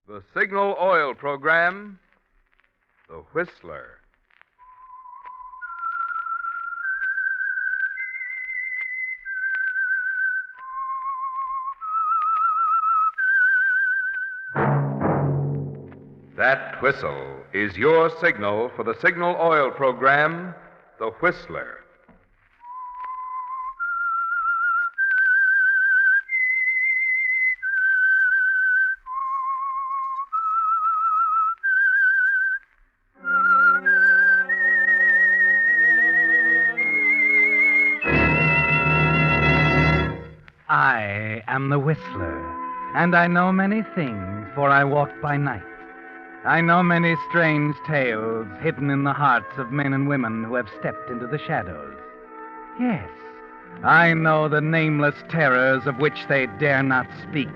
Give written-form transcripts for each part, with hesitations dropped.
The Signal Oil Program, The Whistler. That whistle is your signal for the Signal Oil Program, The Whistler. I am the Whistler, and I know many things, for I walk by night. I know many strange tales hidden in the hearts of men and women who have stepped into the shadows. Yes, I know the nameless terrors of which they dare not speak.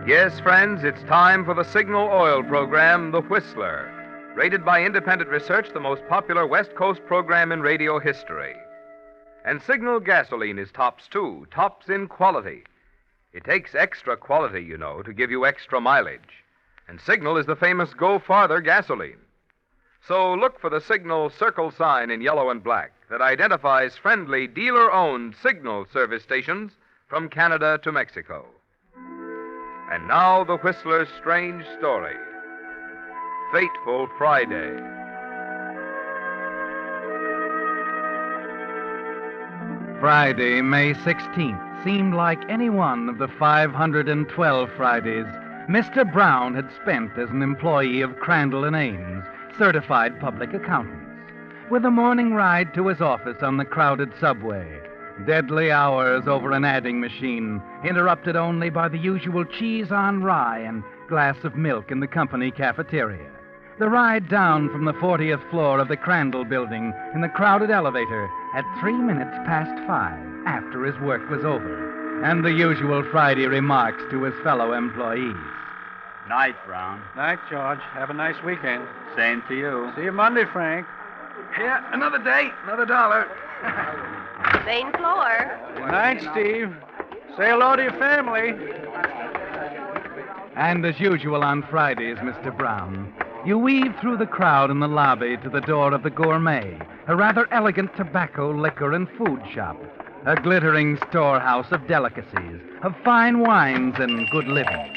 Yes, friends, it's time for the Signal Oil Program, The Whistler. Rated by independent research, the most popular West Coast program in radio history. And Signal gasoline is tops, too. Tops in quality. It takes extra quality, you know, to give you extra mileage. And Signal is the famous Go Farther gasoline. So look for the Signal circle sign in yellow and black that identifies friendly dealer-owned Signal service stations from Canada to Mexico. And now the Whistler's strange story. Fateful Friday. Friday, May 16th, seemed like any one of the 512 Fridays Mr. Brown had spent as an employee of Crandall and Ames, certified public accountants, with a morning ride to his office on the crowded subway, deadly hours over an adding machine, interrupted only by the usual cheese on rye and glass of milk in the company cafeteria. The ride down from the 40th floor of the Crandall building in the crowded elevator at 3 minutes past 5 after his work was over, and the usual Friday remarks to his fellow employees. Night, Brown. Night, George. Have a nice weekend. Same to you. See you Monday, Frank. Here, another day, another $1. Main floor. Good night, Steve. Say hello to your family. And as usual on Fridays, Mr. Brown, you weave through the crowd in the lobby to the door of the Gourmet, a rather elegant tobacco, liquor, and food shop, a glittering storehouse of delicacies, of fine wines and good living.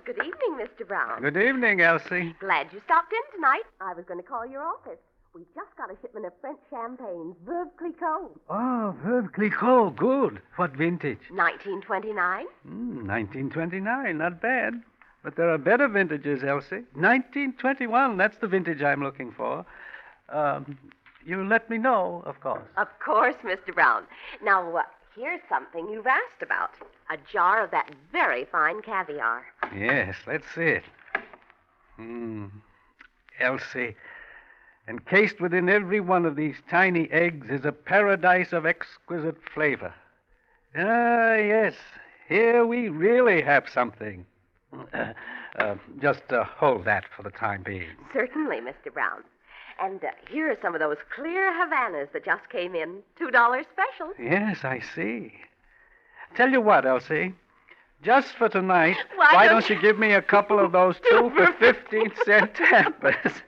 Good evening, Mr. Brown. Good evening, Elsie. Glad you stopped in tonight. I was going to call your office. We just got a shipment of French champagne, Veuve Clicquot. Oh, Veuve Clicquot. Good. What vintage? 1929. 1929. Not bad. But there are better vintages, Elsie. 1921. That's the vintage I'm looking for. You let me know, of course. Of course, Mr. Brown. Now, here's something you've asked about. A jar of that very fine caviar. Yes, let's see it. Elsie, encased within every one of these tiny eggs is a paradise of exquisite flavor. Ah, yes, here we really have something. Just hold that for the time being. Certainly, Mr. Brown. And here are some of those clear Havanas that just came in. $2 special. Yes, I see. Tell you what, Elsie. Just for tonight, Why don't you give me a couple of those 2 for 15-cent tampers?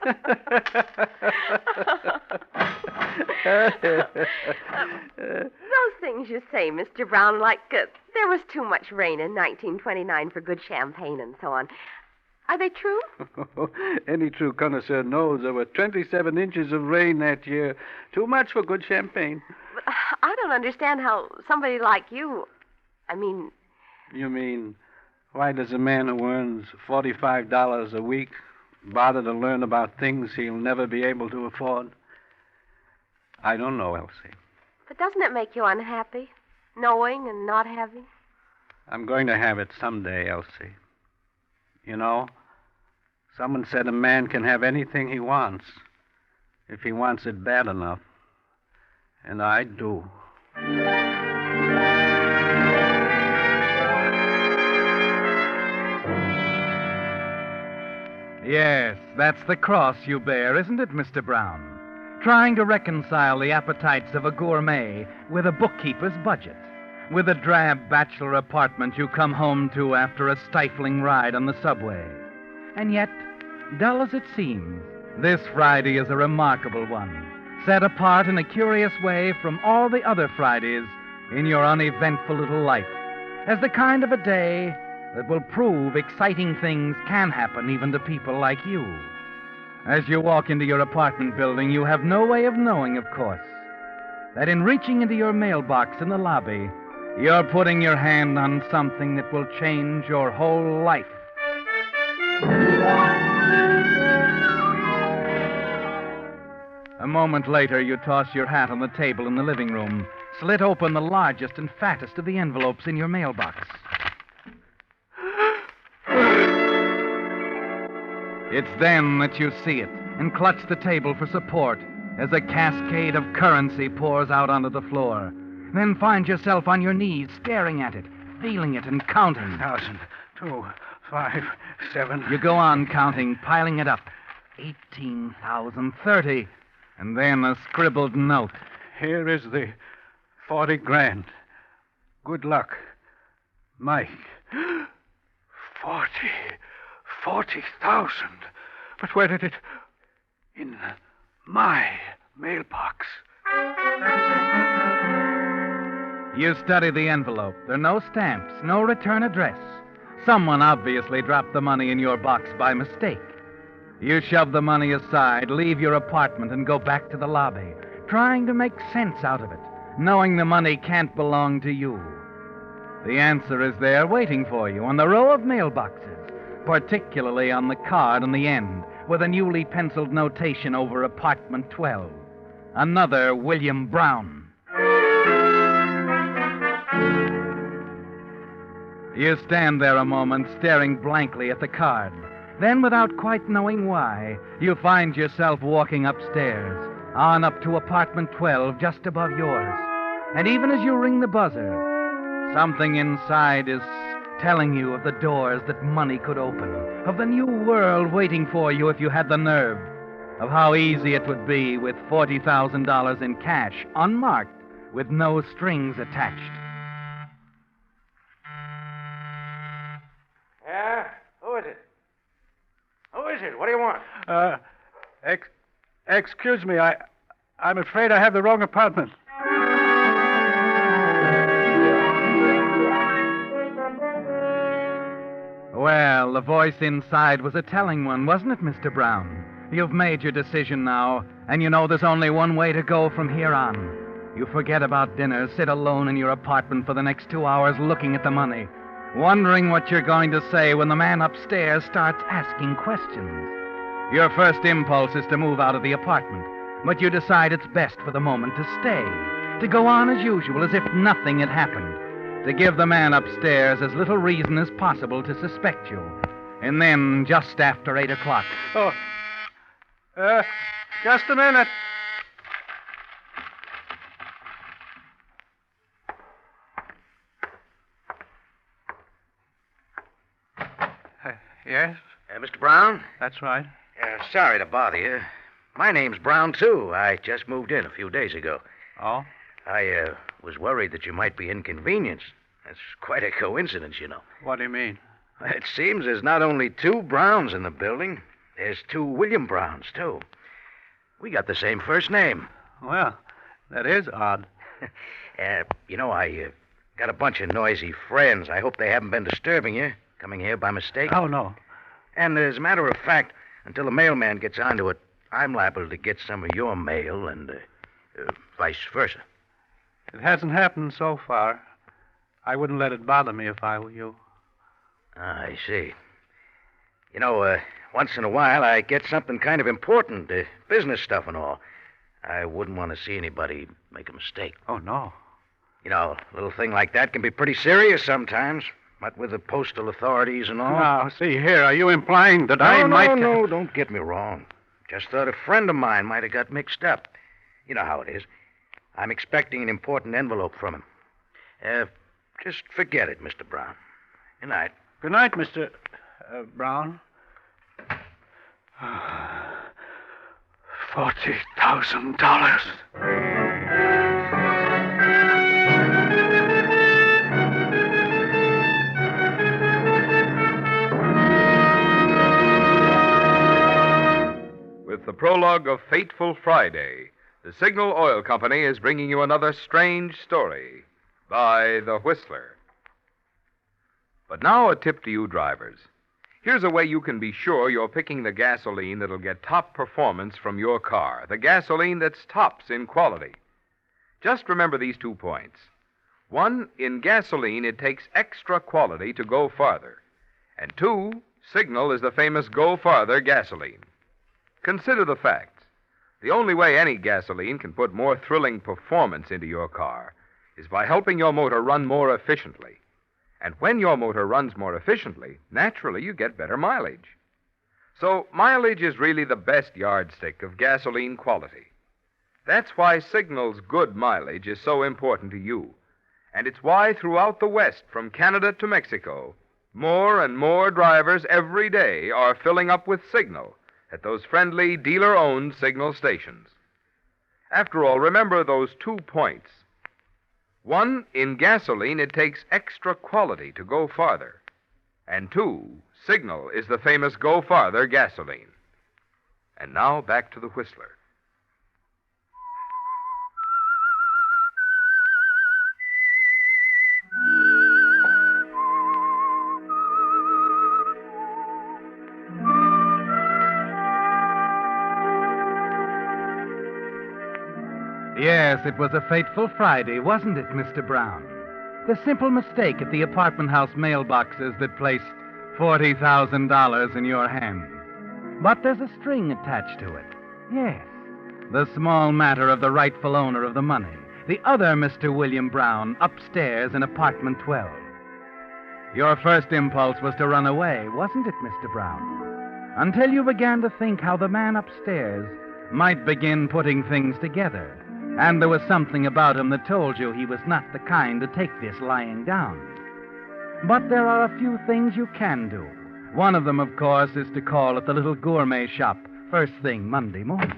Those things you say, Mr. Brown, like there was too much rain in 1929 for good champagne and so on. Are they true? Any true connoisseur knows there were 27 inches of rain that year. Too much for good champagne. But I don't understand how somebody like you... You mean, why does a man who earns $45 a week bother to learn about things he'll never be able to afford? I don't know, Elsie. But doesn't it make you unhappy, knowing and not having? I'm going to have it someday, Elsie. You know, someone said a man can have anything he wants if he wants it bad enough. And I do. Yes, that's the cross you bear, isn't it, Mr. Brown? Trying to reconcile the appetites of a gourmet with a bookkeeper's budget. with the drab bachelor apartment you come home to after a stifling ride on the subway. And yet, dull as it seems, this Friday is a remarkable one, set apart in a curious way from all the other Fridays in your uneventful little life, as the kind of a day that will prove exciting things can happen even to people like you. As you walk into your apartment building, you have no way of knowing, of course, that in reaching into your mailbox in the lobby, you're putting your hand on something that will change your whole life. A moment later, you toss your hat on the table in the living room, slit open the largest and fattest of the envelopes in your mailbox. It's then that you see it and clutch the table for support as a cascade of currency pours out onto the floor. Then find yourself on your knees, staring at it, feeling it, and counting. 1,000, 2, 5, 7. You go on counting, piling it up. 18,000, 30, and then a scribbled note. Here is the 40 grand. Good luck. Mike. 40,000. But where did it... In my mailbox. You study the envelope. There are no stamps, no return address. Someone obviously dropped the money in your box by mistake. You shove the money aside, leave your apartment, and go back to the lobby, trying to make sense out of it, knowing the money can't belong to you. The answer is there waiting for you on the row of mailboxes, particularly on the card on the end, with a newly penciled notation over apartment 12. Another William Brown. You stand there a moment, staring blankly at the card. Then, without quite knowing why, you find yourself walking upstairs, on up to apartment 12, just above yours. And even as you ring the buzzer, something inside is telling you of the doors that money could open, of the new world waiting for you if you had the nerve, of how easy it would be with $40,000 in cash, unmarked, with no strings attached. Yeah? Who is it? Who is it? What do you want? Excuse me, I'm afraid I have the wrong apartment. Well, the voice inside was a telling one, wasn't it, Mr. Brown? You've made your decision now, and you know there's only one way to go from here on. You forget about dinner, sit alone in your apartment for the next 2 hours looking at the money, wondering what you're going to say when the man upstairs starts asking questions. Your first impulse is to move out of the apartment, but you decide it's best for the moment to stay, to go on as usual, as if nothing had happened, to give the man upstairs as little reason as possible to suspect you. And then, just after 8 o'clock... Oh, just a minute. Yes? Mr. Brown? That's right. Sorry to bother you. My name's Brown, too. I just moved in a few days ago. Oh? I was worried that you might be inconvenienced. That's quite a coincidence, you know. What do you mean? It seems there's not only 2 Browns in the building. There's 2 William Browns, too. We got the same first name. Well, that is odd. You know, I got a bunch of noisy friends. I hope they haven't been disturbing you, coming here by mistake. Oh, no. And as a matter of fact, until the mailman gets onto it, I'm liable to get some of your mail and vice versa. It hasn't happened so far. I wouldn't let it bother me if I were you. I see. You know, once in a while I get something kind of important, business stuff and all. I wouldn't want to see anybody make a mistake. Oh, no. You know, a little thing like that can be pretty serious sometimes, what with the postal authorities and all. Now, see here, are you implying that I might... No, don't get me wrong. Just thought a friend of mine might have got mixed up. You know how it is. I'm expecting an important envelope from him. Just forget it, Mr. Brown. Good night. Good night, Mr. Brown. $40,000. prologue of Fateful Friday, the Signal Oil Company is bringing you another strange story by The Whistler. But now a tip to you drivers. Here's a way you can be sure you're picking the gasoline that'll get top performance from your car, the gasoline that's tops in quality. Just remember these 2 points. 1, in gasoline, it takes extra quality to go farther. And 2, Signal is the famous Go Farther gasoline. Consider the facts. The only way any gasoline can put more thrilling performance into your car is by helping your motor run more efficiently. And when your motor runs more efficiently, naturally you get better mileage. So mileage is really the best yardstick of gasoline quality. That's why Signal's good mileage is so important to you. And it's why throughout the West, from Canada to Mexico, more and more drivers every day are filling up with Signal at those friendly dealer-owned Signal stations. After all, remember those 2 points. 1, in gasoline, it takes extra quality to go farther. And 2, Signal is the famous Go Farther gasoline. And now back to the Whistler. Yes, it was a fateful Friday, wasn't it, Mr. Brown? The simple mistake at the apartment house mailboxes that placed $40,000 in your hand. But there's a string attached to it. Yes, the small matter of the rightful owner of the money, the other Mr. William Brown, upstairs in apartment 12. Your first impulse was to run away, wasn't it, Mr. Brown? Until you began to think how the man upstairs might begin putting things together. And there was something about him that told you he was not the kind to take this lying down. But there are a few things you can do. One of them, of course, is to call at the little gourmet shop first thing Monday morning.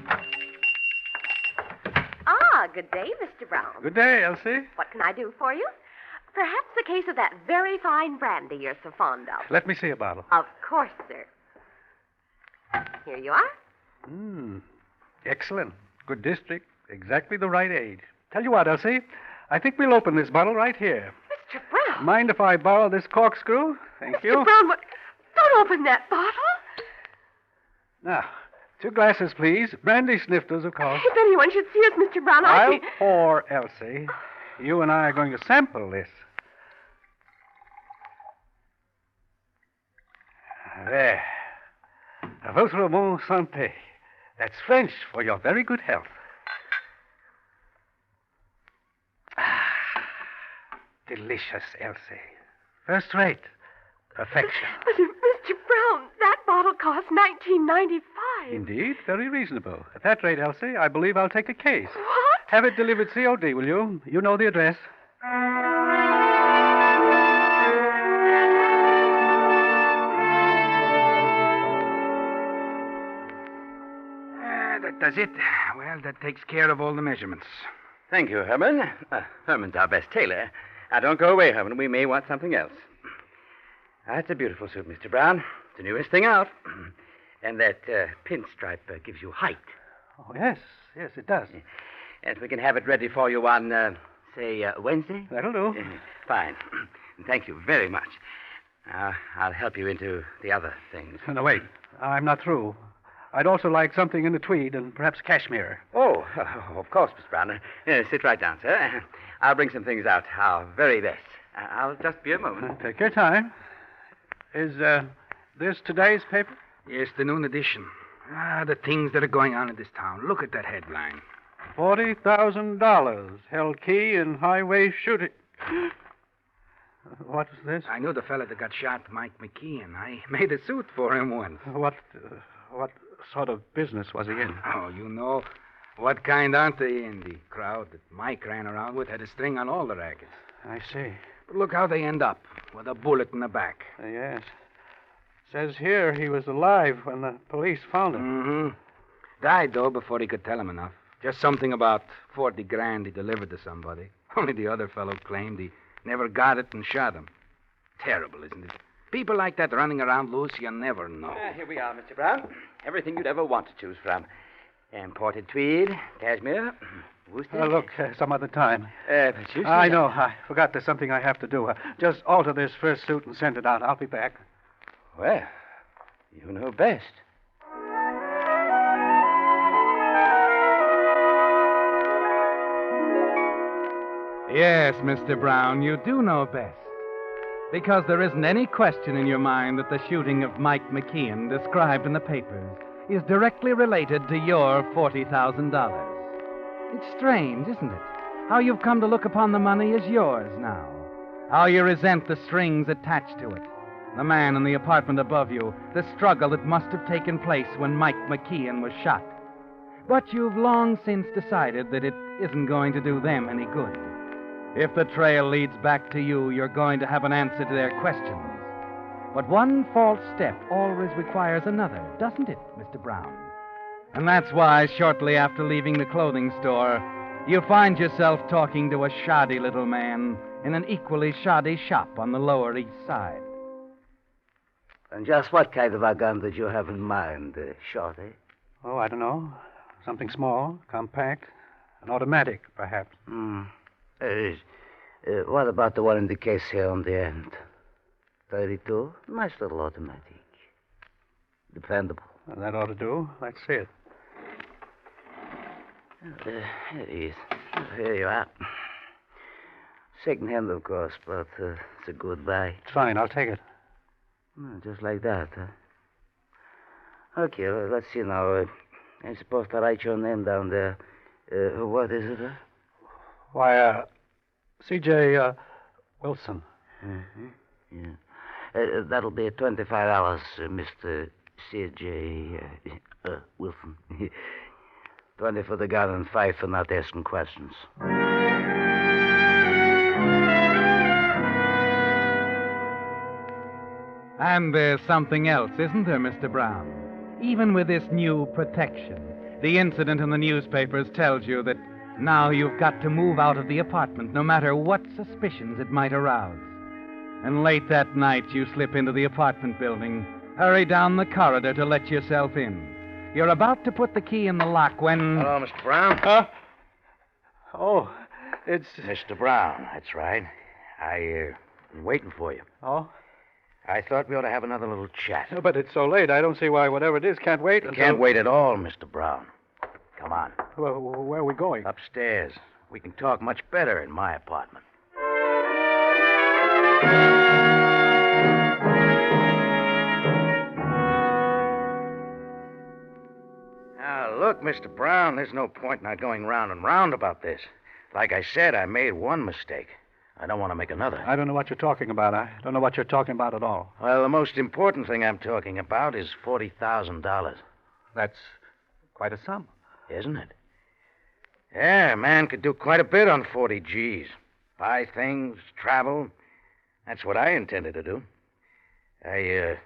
Ah, good day, Mr. Brown. Good day, Elsie. What can I do for you? Perhaps a case of that very fine brandy you're so fond of. Let me see a bottle. Of course, sir. Here you are. Excellent. Good district. Exactly the right age. Tell you what, Elsie, I think we'll open this bottle right here. Mr. Brown. Mind if I borrow this corkscrew? Thank you. Mr. Brown, don't open that bottle. Now, 2 glasses, please. Brandy snifters, of course. If anyone should see us, Mr. Brown, I'll pour, Elsie. You and I are going to sample this. There. A votre bonne santé. That's French for your very good health. Delicious, Elsie. First rate. Perfection. But, Mr. Brown, that bottle cost $19.95. Indeed, very reasonable. At that rate, Elsie, I believe I'll take a case. What? Have it delivered COD, will you? You know the address. That does it. Well, that takes care of all the measurements. Thank you, Herman. Herman's our best tailor. Now, don't go away, Herman. We may want something else. That's a beautiful suit, Mr. Brown. It's the newest thing out. And that pinstripe gives you height. Oh, yes. Yes, it does. And we can have it ready for you on, say, Wednesday? That'll do. Fine. Thank you very much. I'll help you into the other things. No, wait. I'm not through. I'd also like something in the tweed and perhaps cashmere. Oh, of course, Miss Brown. Sit right down, sir. I'll bring some things out. Our very best. I'll just be a moment. Take your time. Is this today's paper? Yes, the noon edition. The things that are going on in this town. Look at that headline. $40,000 held key in highway shooting. What is this? I knew the fella that got shot, Mike McKeon. I made a suit for him once. What sort of business was he in? Oh, you know. What kind aren't they in? The crowd that Mike ran around with had a string on all the rackets. I see. But look how they end up, with a bullet in the back. Yes. Says here he was alive when the police found him. Mm-hmm. Died, though, before he could tell him enough. Just something about $40,000 he delivered to somebody. Only the other fellow claimed he never got it and shot him. Terrible, isn't it? People like that running around loose, you never know. Here we are, Mr. Brown. Everything you'd ever want to choose from. Imported tweed, cashmere, worsted. Look, some other time. But you I see- know. I forgot there's something I have to do. Just alter this first suit and send it out. I'll be back. Well, you know best. Yes, Mr. Brown, you do know best. Because there isn't any question in your mind that the shooting of Mike McKeon, described in the papers, is directly related to your $40,000. It's strange, isn't it? How you've come to look upon the money as yours now. How you resent the strings attached to it. The man in the apartment above you, the struggle that must have taken place when Mike McKeon was shot. But you've long since decided that it isn't going to do them any good. If the trail leads back to you, you're going to have an answer to their questions. But one false step always requires another, doesn't it, Mr. Brown? And that's why, shortly after leaving the clothing store, you find yourself talking to a shoddy little man in an equally shoddy shop on the Lower East Side. And just what kind of a gun did you have in mind, Shorty? Oh, I don't know. Something small, compact, an automatic, perhaps. What about the one in the case here on the end? 32? Nice little automatic. Dependable. Well, that ought to do. Let's see it. Here it is. Here you are. Second hand, of course, but it's a good buy. It's fine. I'll take it. Just like that, huh? Okay, well, let's see now. I'm supposed to write your name down there. What is it? Why, C.J. Wilson. Mm-hmm. Yeah. That'll be $25, Mr. C.J. Wilson. 20 for the gun and 5 for not asking questions. And there's something else, isn't there, Mr. Brown? Even with this new protection, the incident in the newspapers tells you that now you've got to move out of the apartment, no matter what suspicions it might arouse. And late that night, you slip into the apartment building, hurry down the corridor to let yourself in. You're about to put the key in the lock when... Hello, Mr. Brown. Huh? Oh, it's... Mr. Brown, that's right. Been waiting for you. Oh? I thought we ought to have another little chat. But it's so late. I don't see why whatever it is can't wait until... Can't wait at all, Mr. Brown. Come on. Well, where are we going? Upstairs. We can talk much better in my apartment. Now, look, Mr. Brown, there's no point in our going round and round about this. Like I said, I made one mistake. I don't want to make another. I don't know what you're talking about. I don't know what you're talking about at all. Well, the most important thing I'm talking about is $40,000. That's quite a sum. Isn't it? Yeah, a man could do quite a bit on 40 G's. Buy things, travel. That's what I intended to do. I,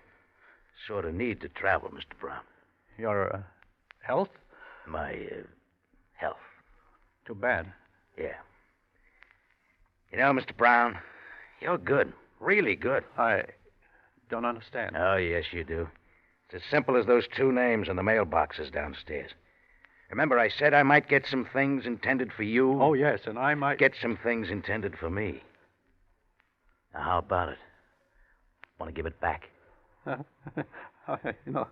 sort of need to travel, Mr. Brown. Your health? My, health. Too bad. Yeah. You know, Mr. Brown, you're good. Really good. I don't understand. Oh, yes, you do. It's as simple as those 2 names in the mailboxes downstairs. Remember, I said I might get some things intended for you? Oh, yes, and I might... Get some things intended for me. Now, how about it? Want to give it back? You know,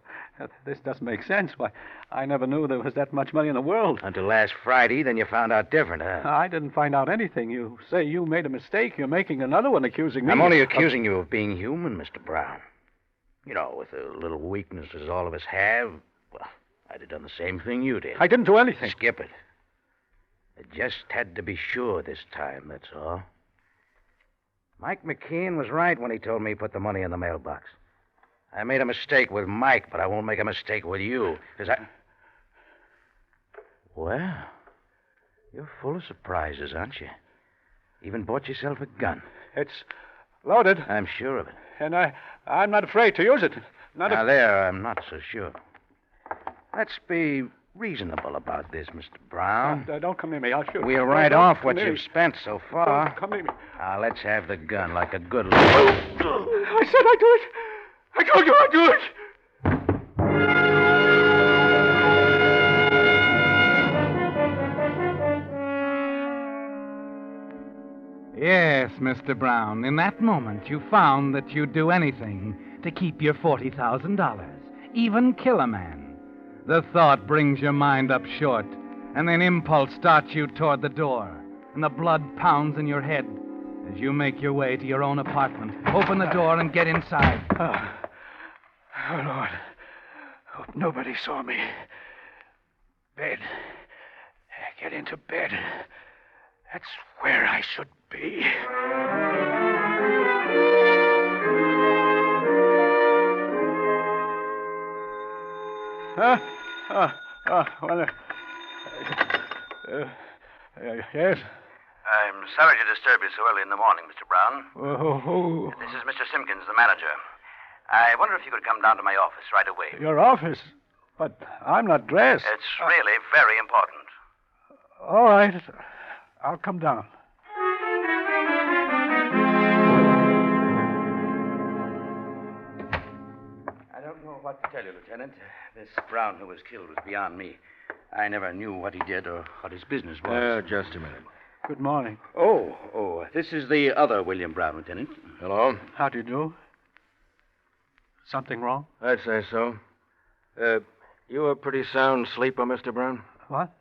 this doesn't make sense. Why, I never knew there was that much money in the world. Until last Friday, then you found out different, huh? I didn't find out anything. You say you made a mistake. You're making another one accusing me. I'm only accusing you of being human, Mr. Brown. You know, with the little weaknesses all of us have, well, I'd have done the same thing you did. I didn't do anything. Skip it. I just had to be sure this time, that's all. Mike McKeon was right when he told me he put the money in the mailbox. I made a mistake with Mike, but I won't make a mistake with you, because I... Well, you're full of surprises, aren't you? Even bought yourself a gun. It's loaded. I'm sure of it. And I'm not afraid to use it. Now, there, I'm not so sure. Let's be reasonable about this, Mr. Brown. Don't come near me. I'll shoot. We'll write off what you've spent so far. Don't come near me. Now, let's have the gun like a good... I said I'd do it. I told you I'd do it. Yes, Mr. Brown. In that moment, you found that you'd do anything to keep your $40,000, even kill a man. The thought brings your mind up short, and then impulse starts you toward the door, and the blood pounds in your head as you make your way to your own apartment. Open the door and get inside. Oh, Lord. Hope nobody saw me. Bed. Get into bed. That's where I should be. Yes? I'm sorry to disturb you so early in the morning, Mr. Brown. Oh, This is Mr. Simpkins, the manager. I wonder if you could come down to my office right away. your office? But I'm not dressed. It's really very important. All right. I'll come down. I don't know what to tell you, Lieutenant. This Brown who was killed was beyond me. I never knew what he did or what his business was. Just a minute. Good morning. Oh, this is the other William Brown, Lieutenant. Hello? How do you do? Something wrong? I'd say so. You a pretty sound sleeper, Mr. Brown? What?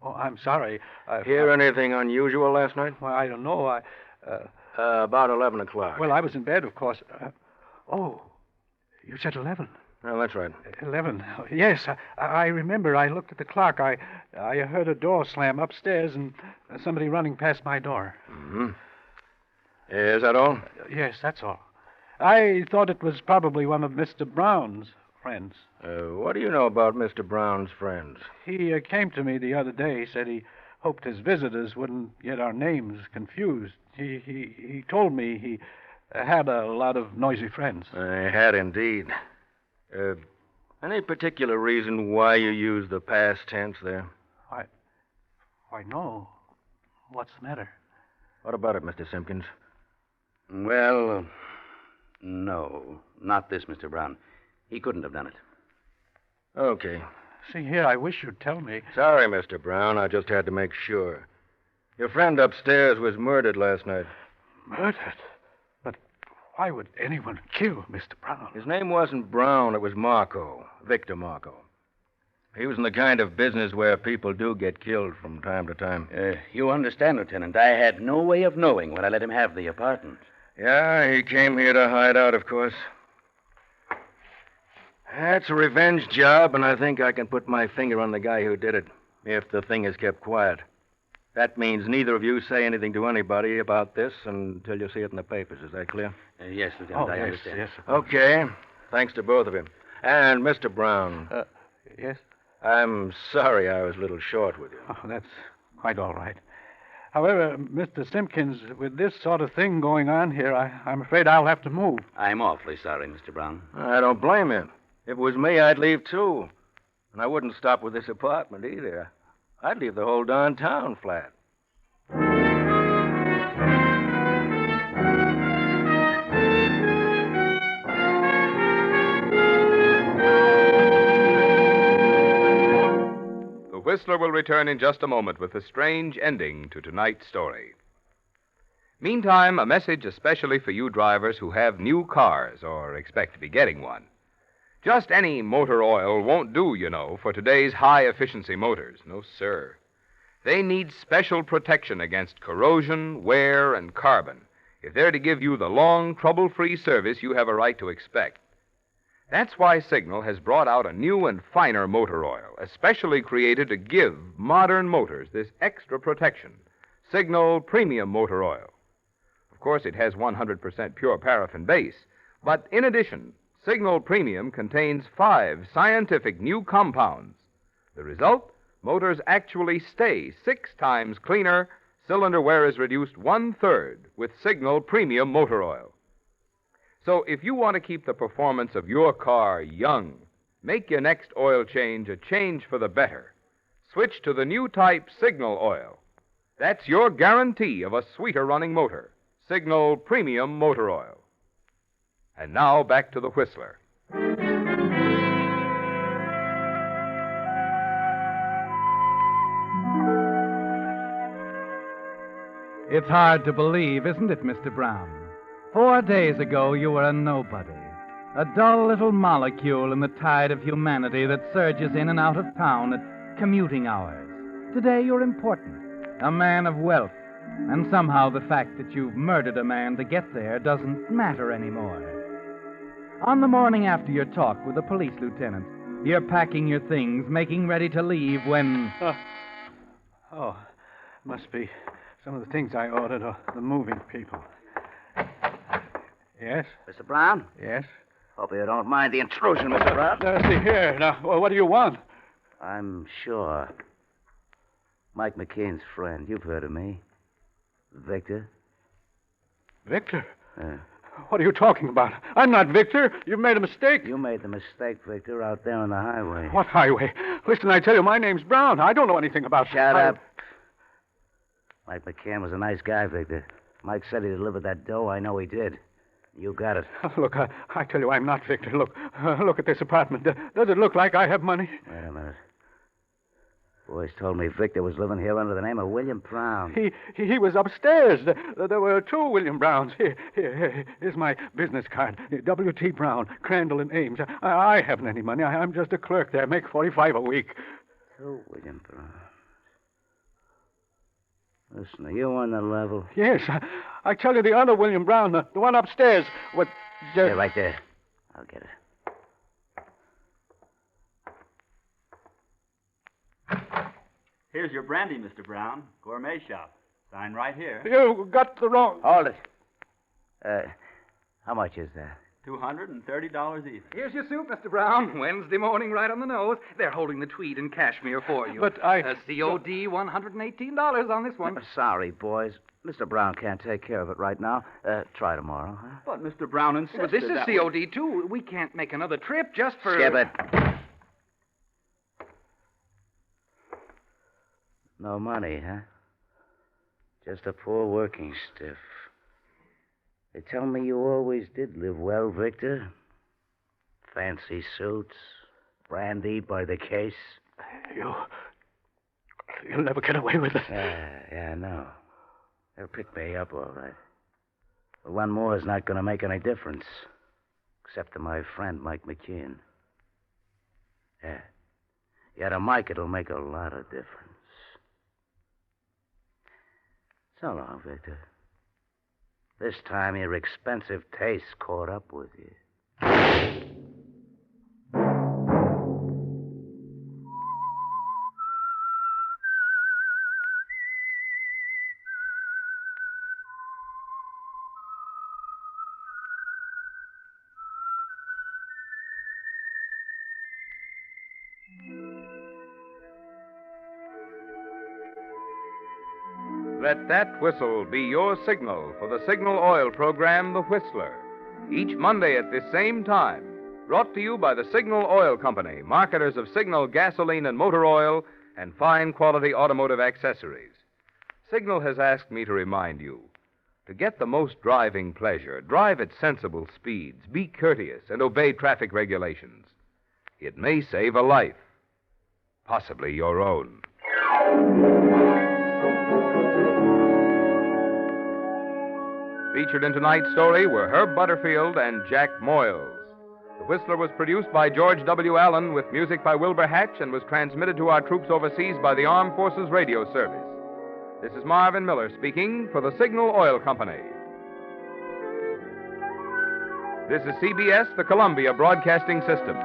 Oh, I'm sorry. Hear anything unusual last night? Well, I don't know. About 11 o'clock. Well, I was in bed, of course. You said 11. Well, that's right. 11. Yes, I remember. I looked at the clock. I heard a door slam upstairs and somebody running past my door. Mm-hmm. Is that all? Yes, that's all. I thought it was probably one of Mr. Brown's friends. What do you know about Mr. Brown's friends? He came to me the other day, said he hoped his visitors wouldn't get our names confused. He told me he had a lot of noisy friends. I had indeed. Any particular reason why you use the past tense there? Why, no. What's the matter? What about it, Mr. Simpkins? Well, no. Not this, Mr. Brown. He couldn't have done it. Okay. See here, I wish you'd tell me. Sorry, Mr. Brown. I just had to make sure. Your friend upstairs was murdered last night. Murdered? But why would anyone kill Mr. Brown? His name wasn't Brown. It was Marco. Victor Marco. He was in the kind of business where people do get killed from time to time. You understand, Lieutenant. I had no way of knowing when I let him have the apartment. Yeah, he came here to hide out, of course. That's a revenge job, and I think I can put my finger on the guy who did it, if the thing is kept quiet. That means neither of you say anything to anybody about this until you see it in the papers. Is that clear? Yes, Lieutenant, I yes, understand. Yes. Okay. Thanks to both of you. And Mr. Brown. Yes? I'm sorry I was a little short with you. Oh, that's quite all right. However, Mr. Simpkins, with this sort of thing going on here, I'm afraid I'll have to move. I'm awfully sorry, Mr. Brown. I don't blame you. If it was me, I'd leave too. And I wouldn't stop with this apartment either. I'd leave the whole darn town flat. The Whistler will return in just a moment with a strange ending to tonight's story. Meantime, a message especially for you drivers who have new cars or expect to be getting one. Just any motor oil won't do, you know, for today's high-efficiency motors. No, sir. They need special protection against corrosion, wear, and carbon if they're to give you the long, trouble-free service you have a right to expect. That's why Signal has brought out a new and finer motor oil, especially created to give modern motors this extra protection. Signal Premium Motor Oil. Of course, it has 100% pure paraffin base, but in addition, Signal Premium contains 5 scientific new compounds. The result? Motors actually stay 6 times cleaner. Cylinder wear is reduced 1/3 with Signal Premium Motor Oil. So if you want to keep the performance of your car young, make your next oil change a change for the better. Switch to the new type Signal Oil. That's your guarantee of a sweeter running motor. Signal Premium Motor Oil. And now back to the Whistler. It's hard to believe, isn't it, Mr. Brown? 4 days ago, you were a nobody. A dull little molecule in the tide of humanity that surges in and out of town at commuting hours. Today, you're important. A man of wealth. And somehow the fact that you've murdered a man to get there doesn't matter anymore. On the morning after your talk with the police lieutenant, you're packing your things, making ready to leave when... Must be some of the things I ordered or the moving people. Yes? Mr. Brown? Yes? Hope you don't mind the intrusion, Mr. Brown. See here. Now, what do you want? I'm sure. Mike McCain's friend. You've heard of me. Victor? Victor? What are you talking about? I'm not Victor. You've made a mistake. You made the mistake, Victor, out there on the highway. What highway? Listen, I tell you, my name's Brown. I don't know anything about... Shut up. Mike McCann was a nice guy, Victor. Mike said he delivered that dough. I know he did. You got it. Look, I tell you, I'm not Victor. Look at this apartment. Does it look like I have money? Wait a minute. Boys told me Victor was living here under the name of William Brown. He was upstairs. There were 2 William Browns. Here's my business card. W.T. Brown, Crandall and Ames. I haven't any money. I'm just a clerk there. Make $45 a week. 2 William Browns. Listen, are you on the level? Yes. I tell you, the other William Brown, the one upstairs, with... Stay right there. I'll get it. Here's your brandy, Mr. Brown. Gourmet shop. Sign right here. You got the wrong... Hold it. How much is that? $230 even. Here's your soup, Mr. Brown. Wednesday morning, right on the nose. They're holding the tweed and cashmere for you. But I... COD $118 on this one. Sorry, boys. Mr. Brown can't take care of it right now. Try tomorrow, huh? But Mr. Brown insisted But this is that COD, too. We can't make another trip just for... Skip it. No money, huh? Just a poor working stiff. They tell me you always did live well, Victor. Fancy suits, brandy by the case. You'll never get away with it. Yeah, I know. They'll pick me up all right. But one more is not going to make any difference. Except to my friend, Mike McKeon. Yeah, to Mike, it'll make a lot of difference. So long, Victor. This time your expensive taste caught up with you. Let that whistle be your signal for the Signal Oil program, The Whistler. Each Monday at this same time. Brought to you by the Signal Oil Company, marketers of Signal gasoline and motor oil and fine quality automotive accessories. Signal has asked me to remind you, to get the most driving pleasure, drive at sensible speeds, be courteous, and obey traffic regulations. It may save a life, possibly your own. Featured in tonight's story were Herb Butterfield and Jack Moyles. The Whistler was produced by George W. Allen with music by Wilbur Hatch and was transmitted to our troops overseas by the Armed Forces Radio Service. This is Marvin Miller speaking for the Signal Oil Company. This is CBS, the Columbia Broadcasting System.